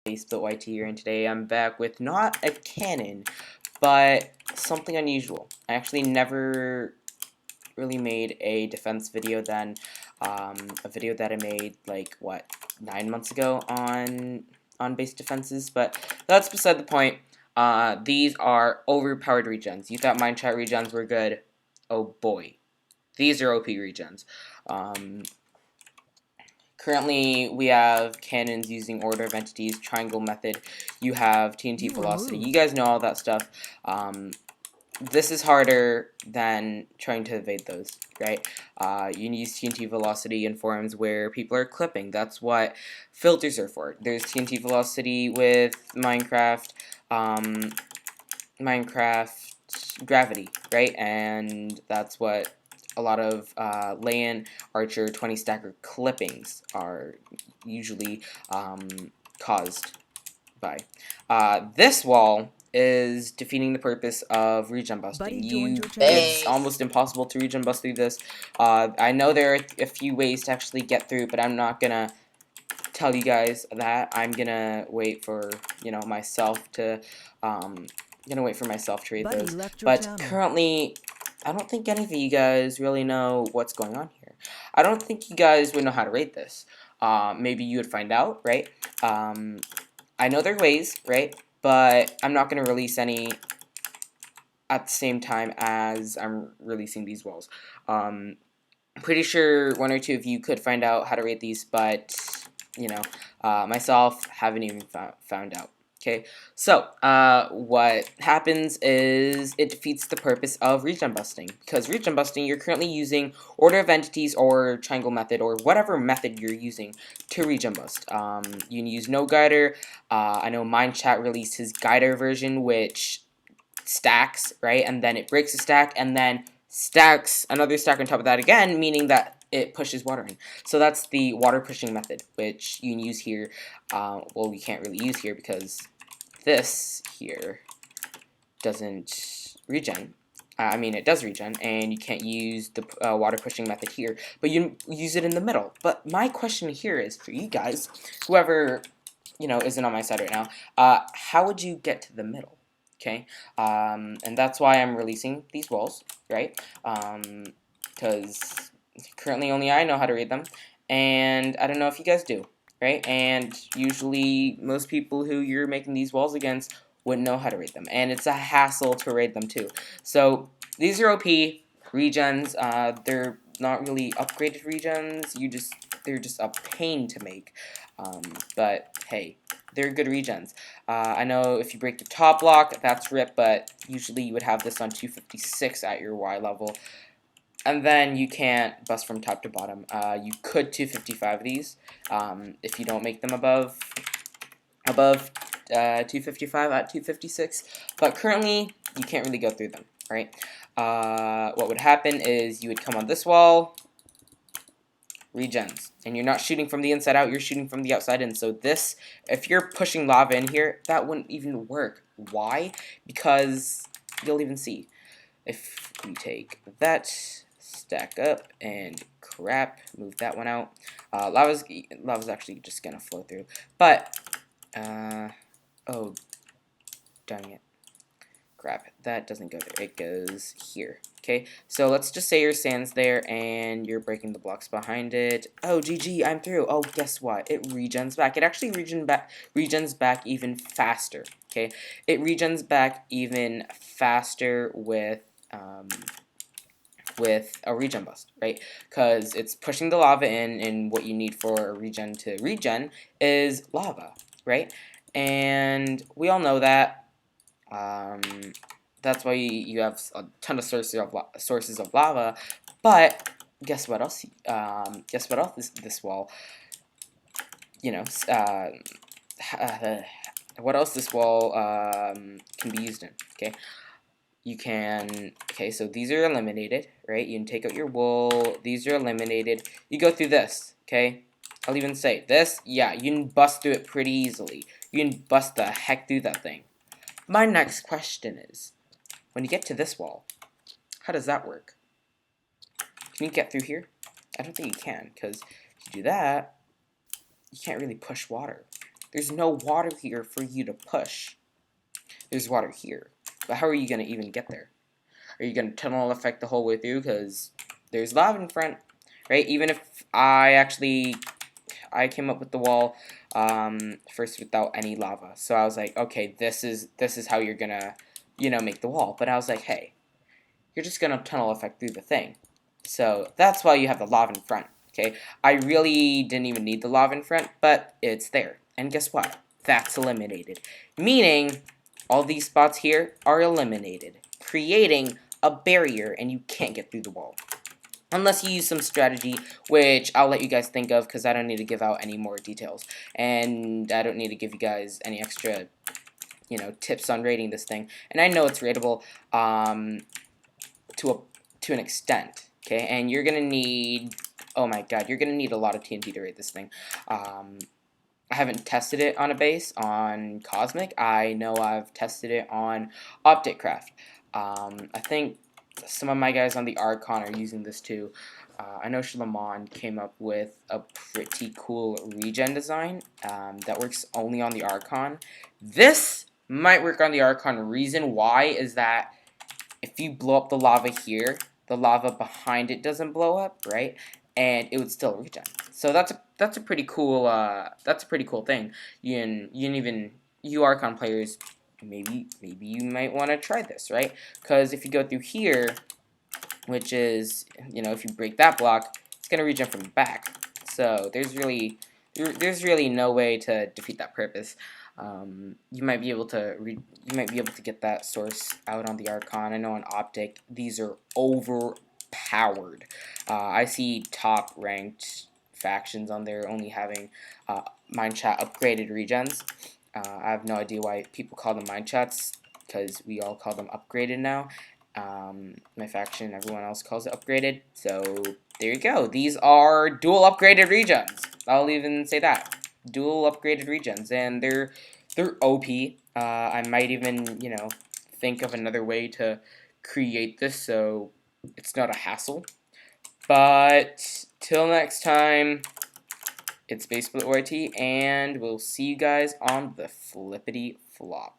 Facebook YT here, and today I'm back with not a cannon, but something unusual. I actually never really made a defense video then. A video that I made like, what, 9 months ago on base defenses, but that's beside the point. These are overpowered regens. You thought mine chat regens were good. Oh boy. These are OP regens. Currently, we have cannons using order of entities, triangle method. You have TNT velocity. You guys know all that stuff. This is harder than trying to evade those, right? You can use TNT velocity in forums where people are clipping. That's what filters are for. There's TNT velocity with Minecraft, gravity, right? And that's what a lot of lay-in archer 20 stacker clippings are usually caused by. This wall is defeating the purpose of regen busting. It's almost impossible to regen bust through this. I know there are a few ways to actually get through, but I'm not gonna tell you guys that. I'm gonna wait for myself to read those. But currently, I don't think any of you guys really know what's going on here. I don't think you guys would know how to rate this. Maybe you would find out, right? I know there are ways, right? But I'm not going to release any at the same time as I'm releasing these walls. Pretty sure one or two of you could find out how to rate these, but, myself haven't even found out. Okay, so what happens is it defeats the purpose of regen busting. Because regen busting, you're currently using order of entities or triangle method or whatever method you're using to regen bust. You can use no guider. I know Mind Chat released his guider version, which stacks, right? And then it breaks a stack and then stacks another stack on top of that again, meaning that it pushes water in. So that's the water pushing method, which you can use here. Well, we can't really use here because this here doesn't regen. I mean, it does regen, and you can't use the water pushing method here, but you use it in the middle. But my question here is for you guys, whoever isn't on my side right now, how would you get to the middle? Okay, and that's why I'm releasing these walls, right? Because currently only I know how to read them, and I don't know if you guys do, right? And usually most people who you're making these walls against wouldn't know how to read them, and it's a hassle to raid them too. So these are OP regens. They're not really upgraded regens. They're just a pain to make. But hey, they're good regens. I know if you break the top block, that's RIP, but usually you would have this on 256 at your Y level. And then you can't bust from top to bottom. You could 255 these if you don't make them above 255 at 256. But currently, you can't really go through them, right? What would happen is you would come on this wall, regens, and you're not shooting from the inside out, you're shooting from the outside in. So this, if you're pushing lava in here, that wouldn't even work. Why? Because you'll even see. If we take that, stack up, and crap, move that one out. Lava's actually just gonna flow through. But, oh, dang it. Crap, that doesn't go there, it goes here. Okay, so let's just say your sand's there and you're breaking the blocks behind it. Oh, GG, I'm through. Oh, guess what? It regens back. It actually regens back even faster. Okay, it regens back even faster with a regen bust, right? Because it's pushing the lava in, and what you need for a regen to regen is lava, right? And we all know that. That's why you have a ton of sources of lava. But guess what else? Guess what else? This wall, what else this wall can be used in? Okay, you can. Okay, so these are eliminated, right? You can take out your wool. These are eliminated. You go through this. Okay, I'll even say this. Yeah, you can bust through it pretty easily. You can bust the heck through that thing. My next question is, when you get to this wall, how does that work? Can you get through here? I don't think you can, because if you do that, you can't really push water. there's no water here for you to push. There's water here. But how are you going to even get there? Are you going to tunnel effect the whole way through? Because there's lava in front, right? Even if I came up with the wall first without any lava. So I was like, okay, this is how you're going to, make the wall. But I was like, hey, you're just going to tunnel effect through the thing. So that's why you have the lava in front, okay? I really didn't even need the lava in front, but it's there. And guess what? That's eliminated. Meaning, all these spots here are eliminated, creating a barrier, and you can't get through the wall. Unless you use some strategy, which I'll let you guys think of, because I don't need to give out any more details. And I don't need to give you guys any extra, tips on rating this thing. And I know it's rateable, to an extent, okay? And you're gonna need, oh my god, you're gonna need a lot of TNT to rate this thing. I haven't tested it on a base on Cosmic. I know I've tested it on Opticraft. I think some of my guys on the Archon are using this too. I know Shlamon came up with a pretty cool regen design that works only on the Archon. This might work on the Archon. Reason why is that if you blow up the lava here, the lava behind it doesn't blow up, right? And it would still regen. So that's a pretty cool thing. You Archon players, maybe you might want to try this, right? Because if you go through here, which is, if you break that block, it's gonna regen from the back. So there's really no way to defeat that purpose. You might be able to get that source out on the Archon. I know on Optic these are overpowered. I see top ranked factions on there only having mine chat upgraded regens. I have no idea why people call them mine chats, because we all call them upgraded now. My faction, everyone else calls it upgraded. So there you go. These are dual upgraded regens. I'll even say that. Dual upgraded regens, and they're OP. I might even, think of another way to create this so it's not a hassle. But till next time, it's BaseSplitYT, and we'll see you guys on the flippity flop.